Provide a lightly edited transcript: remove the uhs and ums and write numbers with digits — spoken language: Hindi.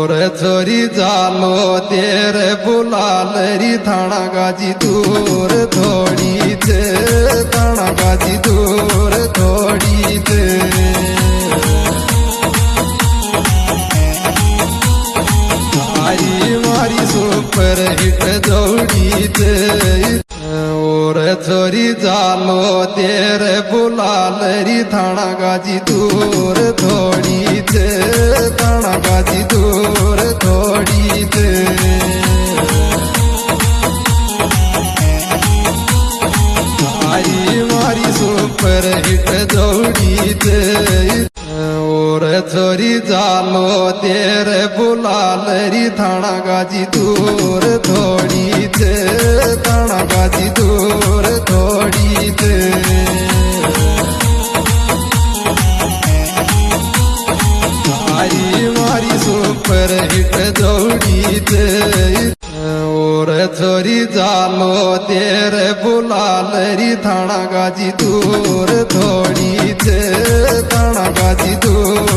रे छोरी जालो तेरे बुलाल री थाना गाजी दूर थोड़ी थे, थाना गाजी दूर थोड़ी थे। मारी सुपर हिट जोड़ी थे। रे छोरी जालो तेरे बुलाल री थाना गाजी दूर थोड़ी थे, थाना गाजी दूर थोड़ी थे। मारी सुपर हिट जोड़ी थे। रे छोरी जालो तेरे बुलाल री थाना गाजी दूर थोड़ी थे, थाना गाजी दूर थोड़ी थे। मारी सुपर हिट जोड़ी थे। रे छोरी जालो तेरे बुलाल री थाना गाजी दूर थोड़ी थे, थाना गाजी दूर